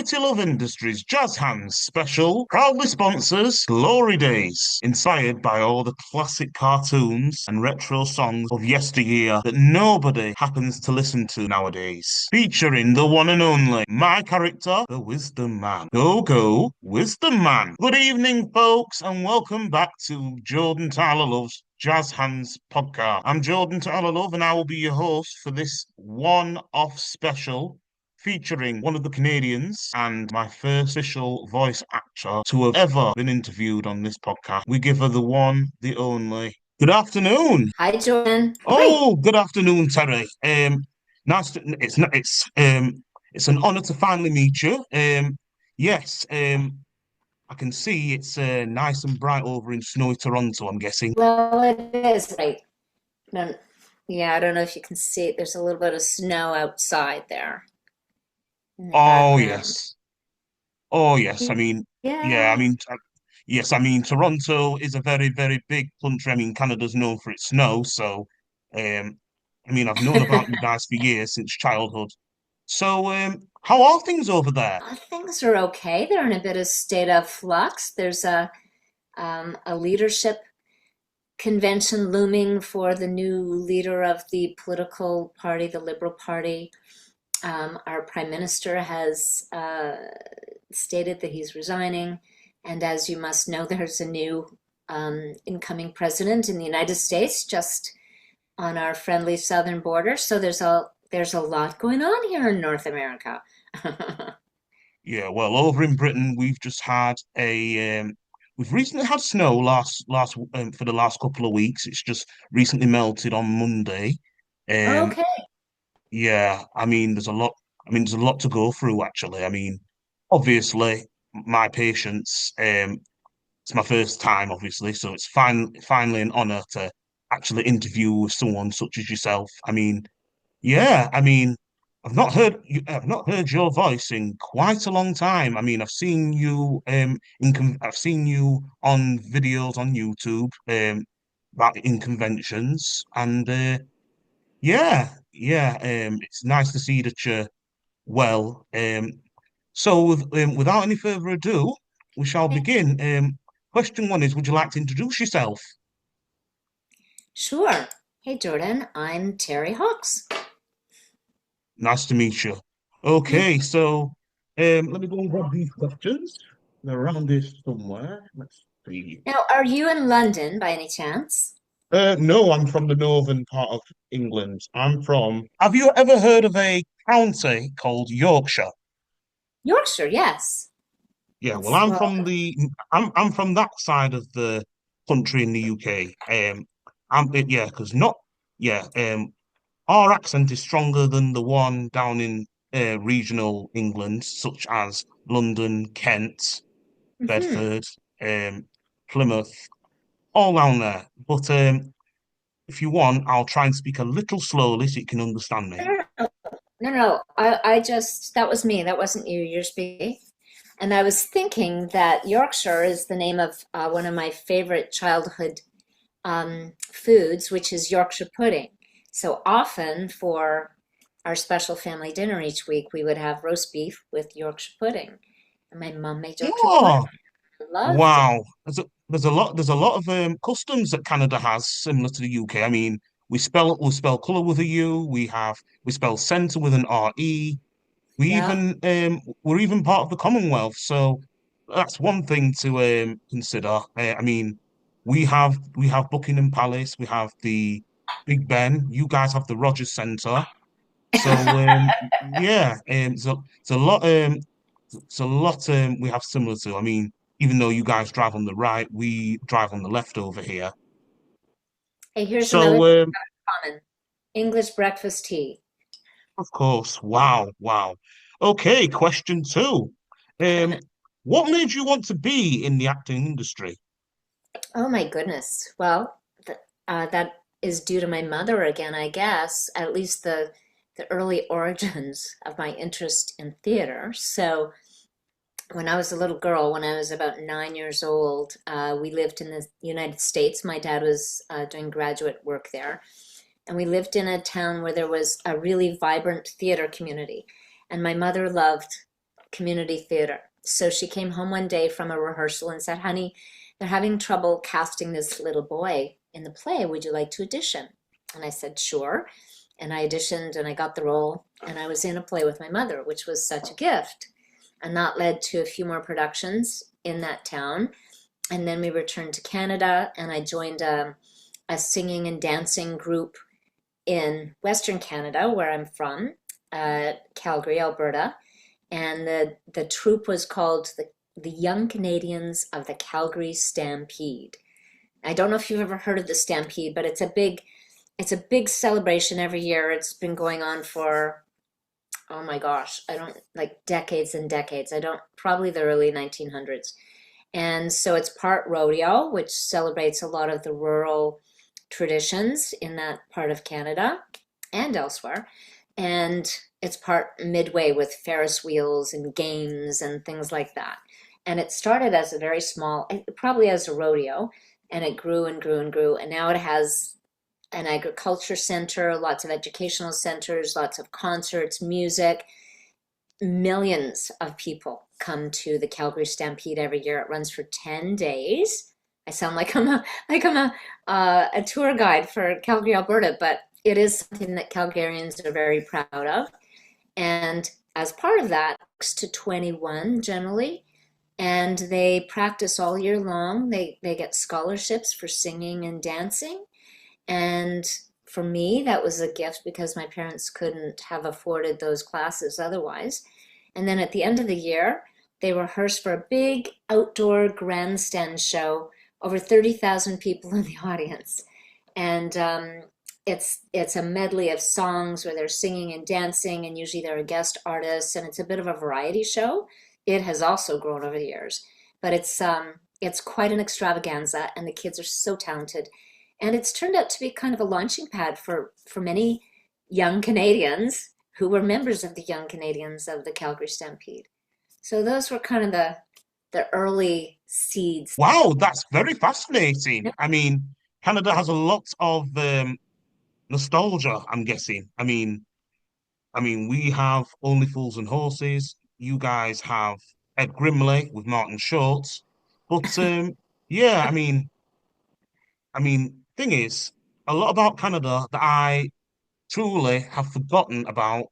Mighty Love Industries JazzHandz special proudly sponsors Glory Days, inspired by all the classic cartoons and retro songs of yesteryear that nobody happens to listen to nowadays. Featuring the one and only, my character, the Wisdom Man. Go, Wisdom Man. Good evening, folks, and welcome back to Jordan Tyler Love's JazzHandz podcast. I'm Jordan Tyler Love, and I will be your host for this one-off special featuring one of the Canadians and my first official voice actor to have ever been interviewed on this podcast. We give her the one, the only. Good afternoon. Hi, Jordan. Hi. Oh, good afternoon, Terry. Nice to, it's an honor to finally meet you. Yes, I can see it's nice and bright over in snowy Toronto, I'm guessing. Well, it is right. No, yeah, I don't know if you can see it. There's a little bit of snow outside there in the Oh, background. yes. Oh, yes. Yeah, Yeah. yes, Toronto is a very, very big country. Canada's known for its snow, so um, I've known about you guys for years, since childhood. So, how are things over there? Things are okay. They're in a bit of state of flux. There's a leadership convention looming for the new leader of the political party, the Liberal Party. Our prime minister has stated that he's resigning, and as you must know, there's a new incoming president in the United States, just on our friendly southern border. So there's a lot going on here in North America. Yeah, well, over in Britain, we've recently had snow last for the last couple of weeks. It's just recently melted on Monday. Um, Okay. yeah, there's a lot to go through actually. Obviously, my patience. It's my first time, obviously, so it's finally an honor to actually interview someone such as yourself. Yeah, I've not heard your voice in quite a long time. I've seen you on videos on YouTube about in conventions, and it's nice to see that you're well. Without any further ado, we shall begin. Question one is, would you like to introduce yourself? Sure. Hey, Jordan, I'm Terri Hawkes. Nice to meet you. You- Okay, so let me go and grab these questions. They're around this somewhere. Let's see. Now, are you in London by any chance? No, I'm from the northern part of England. Have you ever heard of a county called Yorkshire? Yorkshire, yes. Yeah, well, It's well, I'm from that side of the country in the UK. Yeah, because not yeah. Our accent is stronger than the one down in regional England, such as London, Kent, mhm. Bedford, um, Plymouth, all down there. But if you want, I'll try and speak a little slowly so you can understand me. No. I just, that was me. That wasn't you. You're speaking. And I was thinking that Yorkshire is the name of one of my favorite childhood foods, which is Yorkshire pudding. So often for our special family dinner each week, we would have roast beef with Yorkshire pudding. And my mom made Yorkshire pudding. Oh, I loved it. wow. There's a lot of customs that Canada has similar to the UK. We spell color with a U. We spell center with an RE. Yeah. We're even part of the Commonwealth, so that's one thing to consider. We have Buckingham Palace, we have the Big Ben. You guys have the Rogers Centre. So it's a lot. It's a lot. We have similar to. Even though you guys drive on the right, we drive on the left over here. Hey, here's another So thing common. English breakfast tea. of course, wow. Okay, question two. Um, what made you want to be in the acting industry? Oh my goodness. Well, that is due to my mother again, I guess, at least the early origins of my interest in theater. So when I was a little girl, when I was about 9 years old, we lived in the United States. My dad was doing graduate work there. And we lived in a town where there was a really vibrant theater community. And my mother loved community theater. So she came home one day from a rehearsal and said, "Honey, they're having trouble casting this little boy in the play. Would you like to audition?" And I said, "Sure." And I auditioned and I got the role. And I was in a play with my mother, which was such a gift. And that led to a few more productions in that town. And then we returned to Canada and I joined a singing and dancing group in Western Canada, where I'm from, Calgary, Alberta. And the troupe was called the Young Canadians of the Calgary Stampede. I don't know if you've ever heard of the Stampede, but it's a big celebration every year. It's been going on for, oh my gosh, I don't, like, decades and decades. I don't, probably the early 1900s. And so it's part rodeo, which celebrates a lot of the rural traditions in that part of Canada and elsewhere. And it's part midway with Ferris wheels and games and things like that. And it started as a very small, probably as a rodeo, and it grew and grew and grew. And now it has an agriculture center, lots of educational centers, lots of concerts, music. Millions of people come to the Calgary Stampede every year. It runs for 10 days. I sound like I'm a tour guide for Calgary, Alberta, but it is something that Calgarians are very proud of. And as part of that, 6 to 21 generally, and they practice all year long. They get scholarships for singing and dancing. And for me, that was a gift because my parents couldn't have afforded those classes otherwise. And then at the end of the year, they rehearse for a big outdoor grandstand show, over 30,000 people in the audience. And it's a medley of songs where they're singing and dancing, and usually there are guest artists, and it's a bit of a variety show. It has also grown over the years, but it's quite an extravaganza, and the kids are so talented. And it's turned out to be kind of a launching pad for many young Canadians who were members of the Young Canadians of the Calgary Stampede. So those were kind of the early seeds. Wow, that's very fascinating. I mean, Canada has a lot of nostalgia, I'm guessing. I mean, we have Only Fools and Horses. You guys have Ed Grimley with Martin Short. But yeah, thing is, a lot about Canada that I truly have forgotten about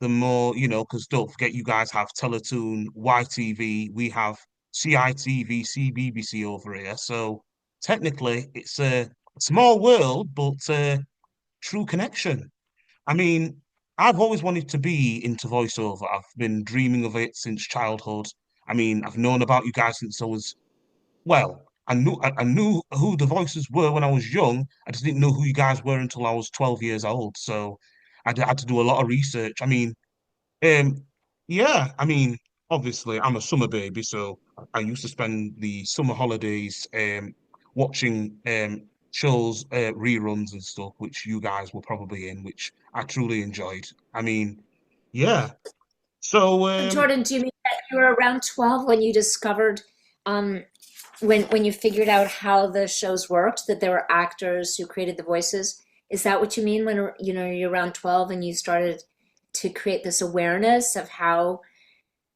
the more, because don't forget you guys have Teletoon, YTV, we have CITV, CBBC over here. So technically it's a small world, but true connection. I mean, I've always wanted to be into voiceover. I've been dreaming of it since childhood. I mean, I've known about you guys since I was, well, I knew who the voices were when I was young. I just didn't know who you guys were until I was 12 years old. So had to do a lot of research. Um, yeah, obviously I'm a summer baby, so I used to spend the summer holidays watching shows, reruns and stuff, which you guys were probably in, which I truly enjoyed. I mean, yeah. So Jordan, do you mean that you were around 12 when you discovered, um, when you figured out how the shows worked, that there were actors who created the voices? Is that what you mean when you're around 12 and you started to create this awareness of how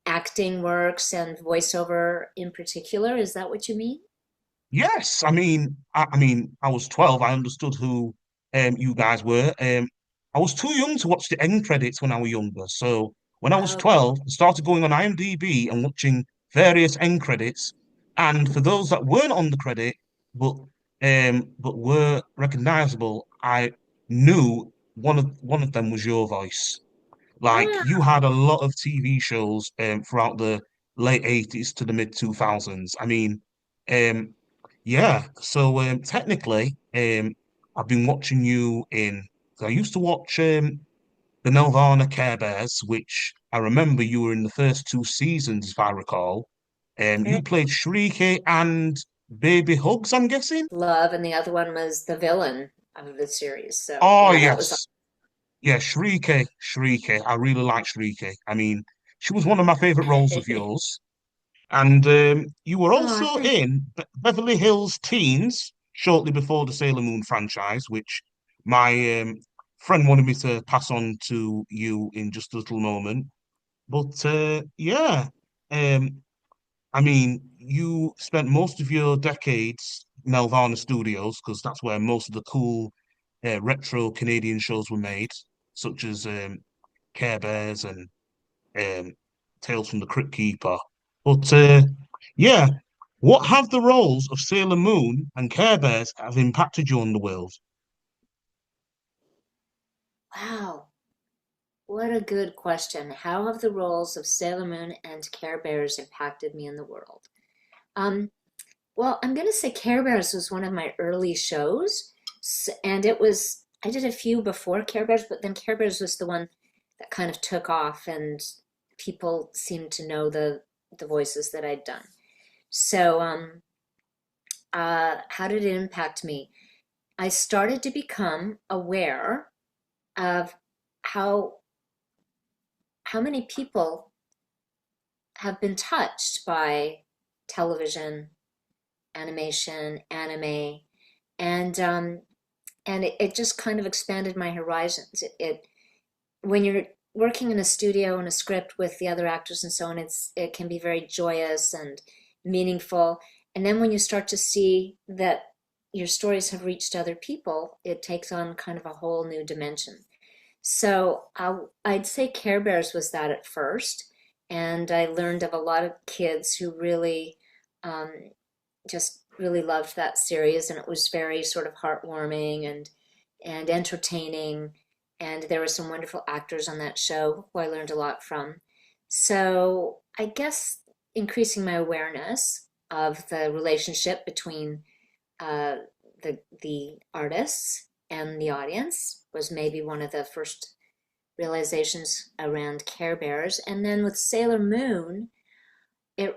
acting works and voiceover in particular? Is that what you mean? yes, I was 12. I understood who you guys were. I was too young to watch the end credits when I was younger. So when I was Okay. 12, I started going on IMDb and watching various end credits. And for those that weren't on the credit, but but were recognizable, I knew one of them was your voice. Like Ah, you had a lot of TV shows throughout the late 80s to the mid 2000s. Um, yeah. So technically, I've been watching you in. I used to watch the Nelvana Care Bears, which I remember you were in the first two seasons, if I recall. yeah. You played Shrieky and Baby Hugs, I'm guessing. Love, and the other one was the villain of the series. So Oh yeah, that was yes, yeah, Shrieky. I really like Shrieky. She was one of my favorite roles of yours. And you were oh, also thank in Beverly Hills Teens shortly before the Sailor Moon franchise, which my friend wanted me to pass on to you in just a little moment. But yeah, um, I mean, you spent most of your decades in Nelvana Studios because that's where most of the cool retro Canadian shows were made, such as Care Bears and um, Tales from the Crypt Keeper. But yeah, what have the roles of Sailor Moon and Care Bears have impacted you on the world? Wow, what a good question. How have the roles of Sailor Moon and Care Bears impacted me in the world? Um, well, I'm going to say Care Bears was one of my early shows, and I did a few before Care Bears, but then Care Bears was the one that kind of took off, and people seemed to know the voices that I'd done. So, how did it impact me? I started to become aware of how how many people have been touched by television, animation, anime, and it just kind of expanded my horizons. It when you're working in a studio and a script with the other actors and so on, it can be very joyous and meaningful. And then when you start to see that your stories have reached other people, it takes on kind of a whole new dimension. So I'd say Care Bears was that at first, and I learned of a lot of kids who really um, just really loved that series, and it was very sort of heartwarming and entertaining, and there were some wonderful actors on that show who I learned a lot from. So I guess increasing my awareness of the relationship between uh, the artists and the audience was maybe one of the first realizations around Care Bears. And then with Sailor Moon, it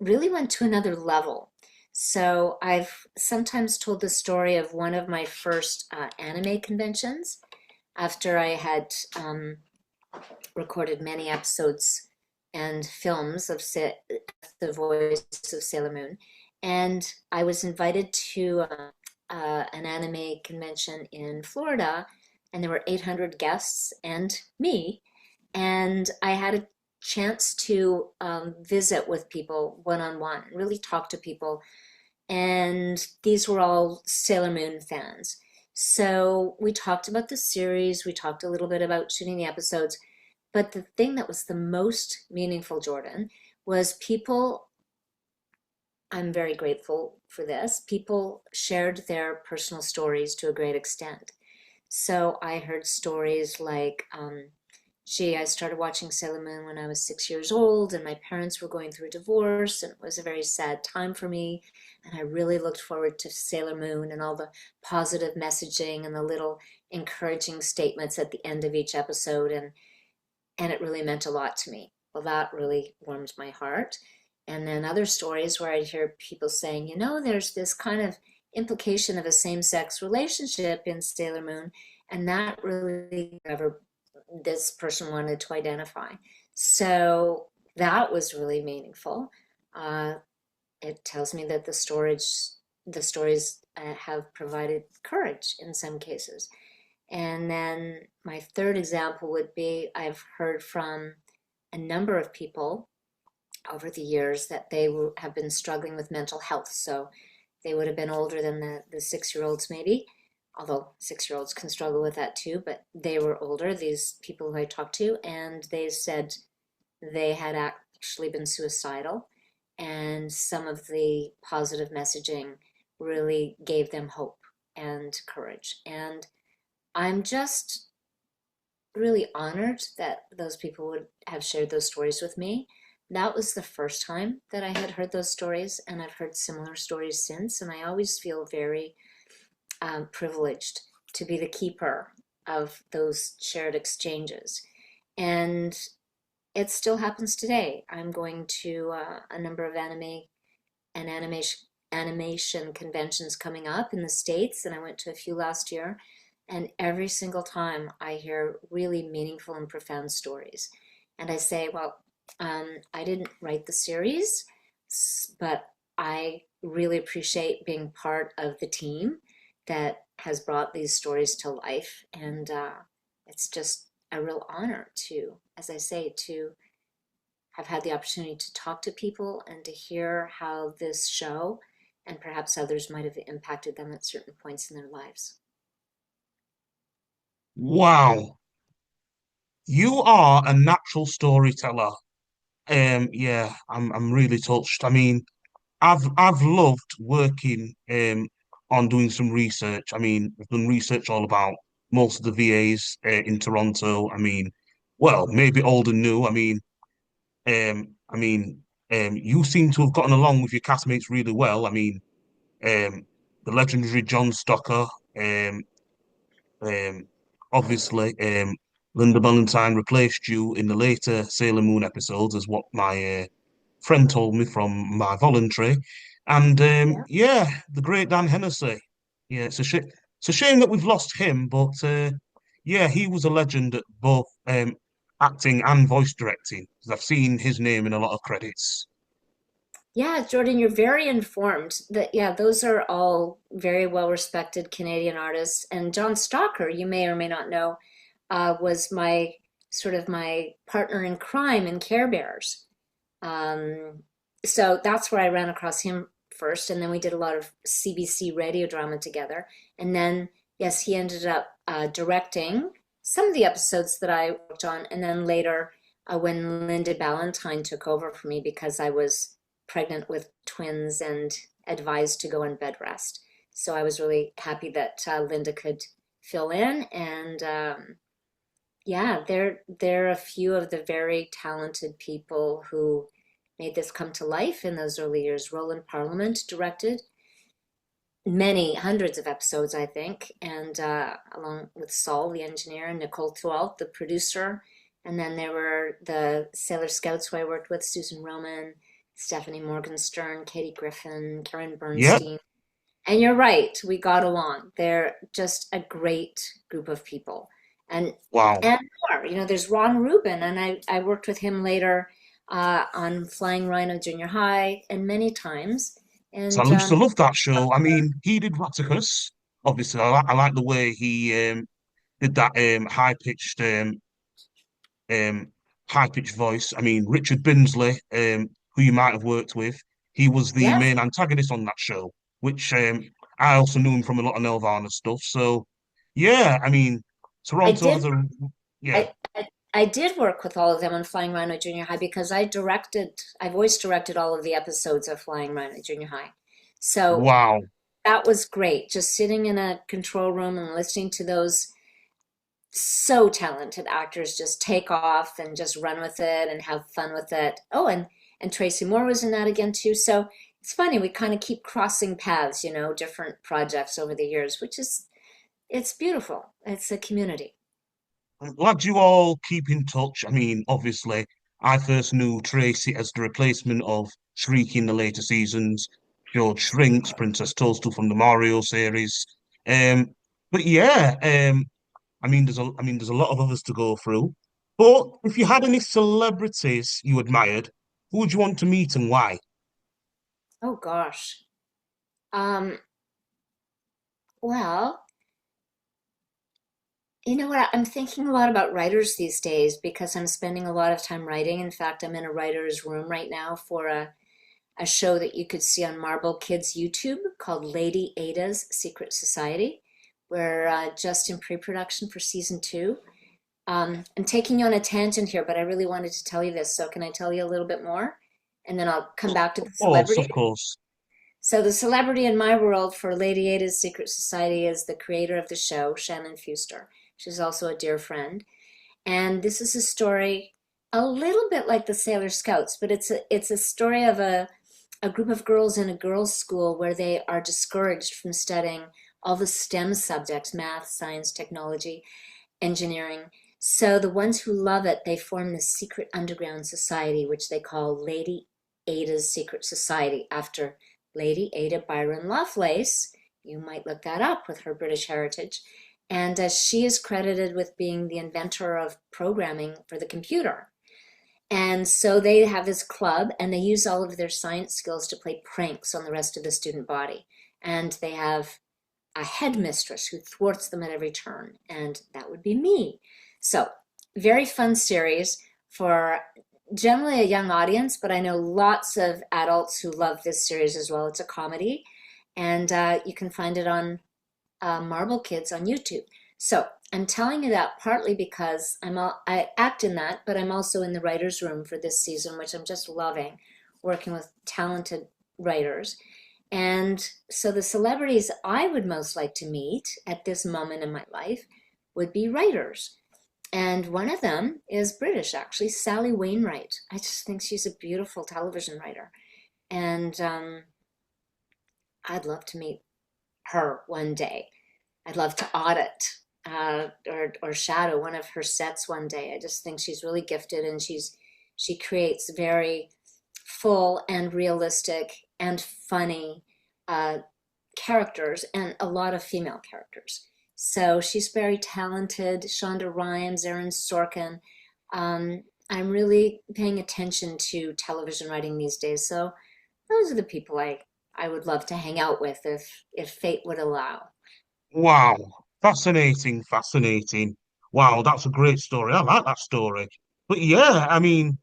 really went to another level. So I've sometimes told the story of one of my first anime conventions after I had recorded many episodes and films of the voice of Sailor Moon. And I was invited to an anime convention in Florida, and there were 800 guests and me. And I had a chance to visit with people one on one, really talk to people. And these were all Sailor Moon fans. So we talked about the series, we talked a little bit about shooting the episodes, but the thing that was the most meaningful, Jordan, was people, I'm very grateful for this, people shared their personal stories to a great extent. So I heard stories like, gee, I started watching Sailor Moon when I was 6 years old, and my parents were going through a divorce, and it was a very sad time for me. And I really looked forward to Sailor Moon and all the positive messaging and the little encouraging statements at the end of each episode, and it really meant a lot to me. Well, that really warmed my heart. And then other stories where I'd hear people saying, there's this kind of implication of a same sex relationship in Sailor Moon, and that really never this person wanted to identify. So that was really meaningful. Uh, it tells me that the stories have provided courage in some cases. And then my third example would be I've heard from a number of people over the years that have been struggling with mental health. So they would have been older than the 6 year olds, maybe, although 6 year olds can struggle with that too. But they were older, these people who I talked to, and they said they had actually been suicidal. And some of the positive messaging really gave them hope and courage. And I'm just really honored that those people would have shared those stories with me. That was the first time that I had heard those stories, and I've heard similar stories since. And I always feel very privileged to be the keeper of those shared exchanges. And it still happens today. I'm going to a number of anime and animation conventions coming up in the States, and I went to a few last year. And every single time I hear really meaningful and profound stories. And I say, well, I didn't write the series, but I really appreciate being part of the team that has brought these stories to life. And it's just a real honor to, as I say, to have had the opportunity to talk to people and to hear how this show and perhaps others might have impacted them at certain points in their lives. Wow, you are a natural storyteller. Yeah, I'm really touched. I mean, I've loved working on doing some research. I mean, I've done research all about most of the VAs in Toronto. I mean, well, maybe old and new. I mean, you seem to have gotten along with your castmates really well. I mean, um, the legendary John Stocker, um, um, obviously, Linda Valentine replaced you in the later Sailor Moon episodes, as what my friend told me from my voluntary. And Yeah. yeah, the great Dan Hennessy. Yeah, it's a shame that we've lost him, but yeah, he was a legend at both acting and voice directing. 'Cause I've seen his name in a lot of credits. Yeah, Jordan, you're very informed. That yeah, those are all very well respected Canadian artists. And John Stalker, you may or may not know, was my sort of my partner in crime in Care Bears. Um, so that's where I ran across him first, and then we did a lot of CBC radio drama together. And then, yes, he ended up directing some of the episodes that I worked on, and then later, when Linda Ballantyne took over for me because I was pregnant with twins and advised to go on bed rest. So I was really happy that Linda could fill in, and yeah, they're a few of the very talented people who made this come to life in those early years. Roland Parliament directed many hundreds of episodes, I think, and along with Saul, the engineer, and Nicole Thualt, the producer. And then there were the Sailor Scouts who I worked with, Susan Roman, Stephanie Morgenstern, Katie Griffin, Karen Yep. Bernstein. And you're right, we got along. They're just a great group of people. And Wow. and more. You know, there's Ron Rubin, and I worked with him later on Flying Rhino Junior High and many times. So I And used to love that show. I mean, he did Ratticus. Obviously, I like the way he did that um, high pitched voice. I mean, Richard Binsley, who you might have worked with, he was the yes, main antagonist on that show, which I also knew him from a lot of Nelvana stuff. So, yeah, I mean, I Toronto did has a yeah. I did work with all of them on Flying Rhino Junior High because I voice directed all of the episodes of Flying Rhino Junior High. So Wow. that was great, just sitting in a control room and listening to those so talented actors just take off and just run with it and have fun with it. Oh, and Tracy Moore was in that again too. So it's funny, we kind of keep crossing paths, you know, different projects over the years, which is it's beautiful. It's a community. I'm glad you all keep in touch. I mean, obviously, I first knew Tracy as the replacement of Shrieky in the later seasons, George Shrinks, Princess Toadstool from the Mario series. Um, but yeah, I mean, there's a lot of others to go through. But if you had any celebrities you admired, who would you want to meet and why? Oh gosh. Um, well, you know what? I'm thinking a lot about writers these days because I'm spending a lot of time writing. In fact, I'm in a writer's room right now for a show that you could see on Marble Kids YouTube called Lady Ada's Secret Society. We're just in pre-production for season two. I'm taking you on a tangent here, but I really wanted to tell you this. So can I tell you a little bit more? And then I'll come back to the Of course, celebrity. of course. So the celebrity in my world for Lady Ada's Secret Society is the creator of the show, Shannon Fuster. She's also a dear friend. And this is a story a little bit like the Sailor Scouts, but it's a story of a group of girls in a girls' school where they are discouraged from studying all the STEM subjects, math, science, technology, engineering. So the ones who love it, they form this secret underground society, which they call Lady Ada's Secret Society, after Lady Ada Byron Lovelace. You might look that up with her British heritage. And she is credited with being the inventor of programming for the computer. And so they have this club and they use all of their science skills to play pranks on the rest of the student body. And they have a headmistress who thwarts them at every turn, and that would be me. So, very fun series for generally a young audience, but I know lots of adults who love this series as well. It's a comedy, and you can find it on Marble Kids on YouTube. So I'm telling you that partly because I act in that, but I'm also in the writers' room for this season, which I'm just loving, working with talented writers. And so the celebrities I would most like to meet at this moment in my life would be writers. And one of them is British, actually, Sally Wainwright. I just think she's a beautiful television writer. And I'd love to meet her one day. I'd love to audit or shadow one of her sets one day. I just think she's really gifted, and she creates very full and realistic and funny uh, characters, and a lot of female characters. So she's very talented. Shonda Rhimes, Aaron Sorkin. I'm really paying attention to television writing these days. So those are the people I would love to hang out with if fate would allow. Wow, fascinating, fascinating. Wow, that's a great story. I like that story. But yeah, I mean,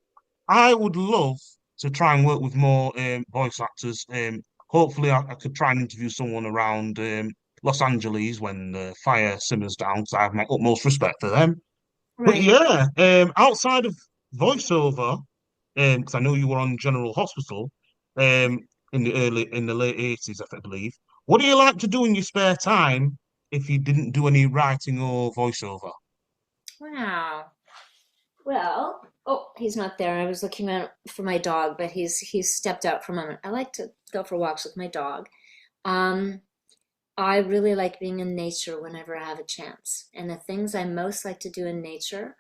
I would love to try and work with more voice actors. Hopefully, I could try and interview someone around Los Angeles when the fire simmers down, because I have my utmost respect for them. But Right. yeah, outside of voiceover, because I know you were on General Hospital in the late 80s, I believe. What do you like to do in your spare time if you didn't do any writing or voiceover? Wow. Well, oh, he's not there. I was looking out for my dog, but he's stepped out for a moment. I like to go for walks with my dog. Um, I really like being in nature whenever I have a chance. And the things I most like to do in nature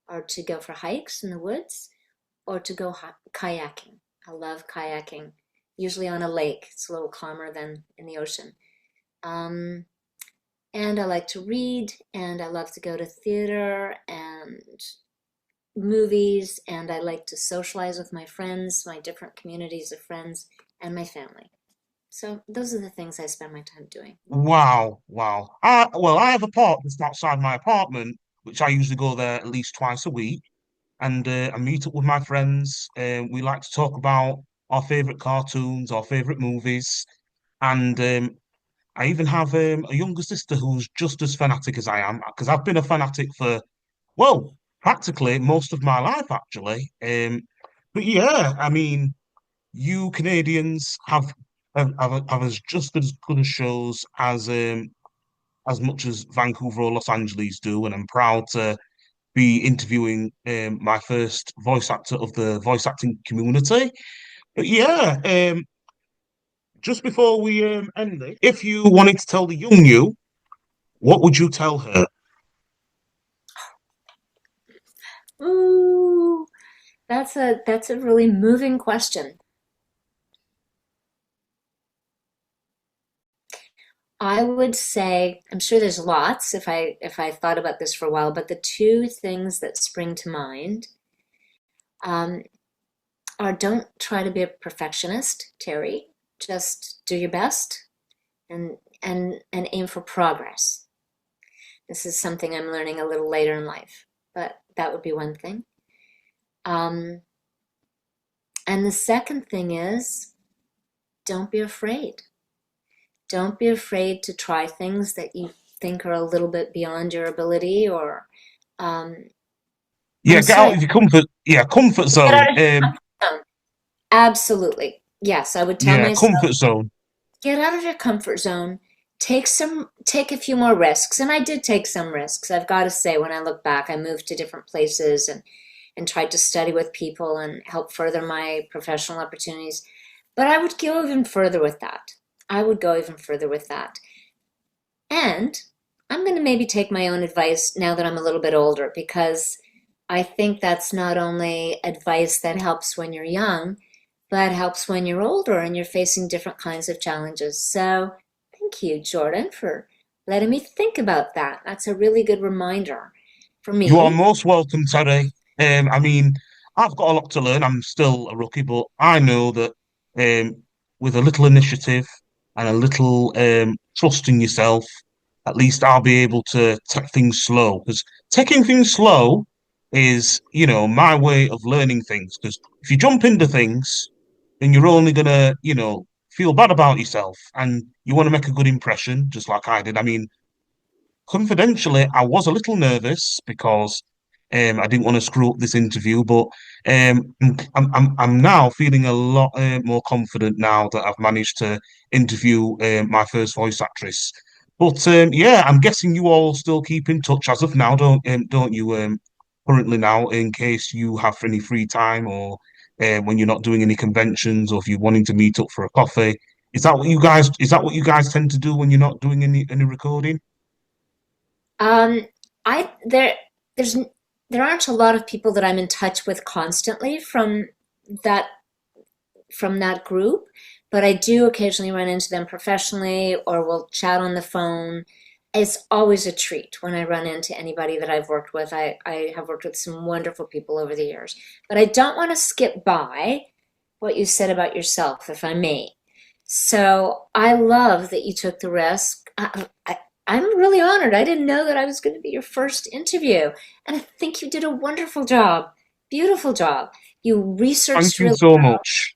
are to go for hikes in the woods or to go kayaking. I love kayaking, usually on a lake. It's a little calmer than in the ocean. Um, and I like to read, and I love to go to theater and movies, and I like to socialize with my friends, my different communities of friends, and my family. So those are the things I spend my time doing. Wow, wow. I have a park just outside my apartment, which I usually go there at least twice a week, and I meet up with my friends. We like to talk about our favorite cartoons, our favorite movies, and I even have a younger sister who's just as fanatic as I am, because I've been a fanatic for, well, practically most of my life, actually. But yeah, I mean, you Canadians have as just as good as shows as much as Vancouver or Los Angeles do, and I'm proud to be interviewing my first voice actor of the voice acting community. But yeah, just before we end it, if you wanted to tell the young you, what would you tell her? Ooh, that's a really moving question. I would say, I'm sure there's lots if I thought about this for a while, but the two things that spring to mind um, are don't try to be a perfectionist, Terry. Just do your best and aim for progress. This is something I'm learning a little later in life, but that would be one thing. Um, and the second thing is don't be afraid. Don't be afraid to try things that you think are a little bit beyond your ability or um, Yeah, I'm get sorry, out of your comfort get zone. out of your comfort zone. Absolutely. Yes, I would tell Yeah, myself comfort zone. get out of your comfort zone. Take a few more risks. And I did take some risks. I've got to say, when I look back, I moved to different places and tried to study with people and help further my professional opportunities. But I would go even further with that. I would go even further with that. And I'm going to maybe take my own advice now that I'm a little bit older because I think that's not only advice that helps when you're young, but helps when you're older and you're facing different kinds of challenges. So thank you, Jordan, for letting me think about that. That's a really good reminder for You are me. most welcome, Terry. I mean, I've got a lot to learn. I'm still a rookie, but I know that with a little initiative and a little trust in yourself, at least I'll be able to take things slow. Because taking things slow is, my way of learning things. Because if you jump into things, then you're only gonna, feel bad about yourself, and you want to make a good impression, just like I did. I mean, confidentially, I was a little nervous because I didn't want to screw up this interview, but I'm now feeling a lot more confident now that I've managed to interview my first voice actress. But yeah, I'm guessing you all still keep in touch as of now, don't you? Currently now, in case you have any free time or when you're not doing any conventions or if you're wanting to meet up for a coffee. Is that what you guys tend to do when you're not doing any recording? Um, I there's there aren't a lot of people that I'm in touch with constantly that from that group, but I do occasionally run into them professionally or we'll chat on the phone. It's always a treat when I run into anybody that I've worked with. I have worked with some wonderful people over the years, but I don't want to skip by what you said about yourself, if I may. So I love that you took the risk. I'm really honored. I didn't know that I was going to be your first interview. And I think you did a wonderful job. Beautiful job. You Thank researched you really so well. much.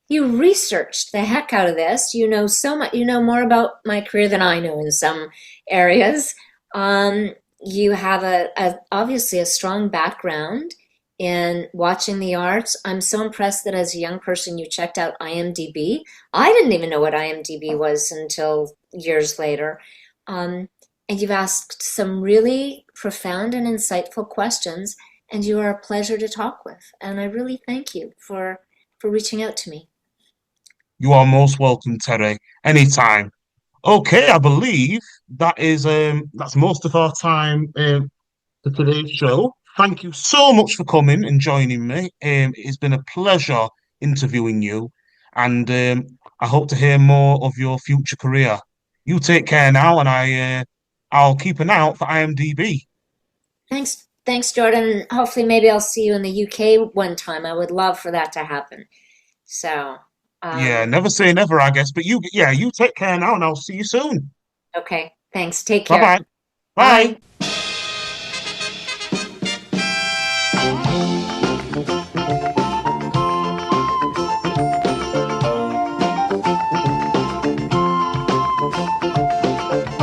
You researched the heck out of this. You know so much. You know more about my career than I know in some areas. You have obviously a strong background in watching the arts. I'm so impressed that as a young person you checked out IMDb. I didn't even know what IMDb was until years later. Um, and you've asked some really profound and insightful questions, and you are a pleasure to talk with. And I really thank you for reaching out to me. You are most welcome, Terry. Anytime. Okay, I believe that's most of our time for today's show. Thank you so much for coming and joining me. It's been a pleasure interviewing you, and I hope to hear more of your future career. You take care now, and I'll keep an eye out for IMDb. Thanks, Jordan. Hopefully, maybe I'll see you in the UK one time. I would love for that to happen. So, Yeah, um, never say never, I guess. But you take care now, and I'll see you soon. okay, thanks. Take Bye care. bye. Bye. Bye.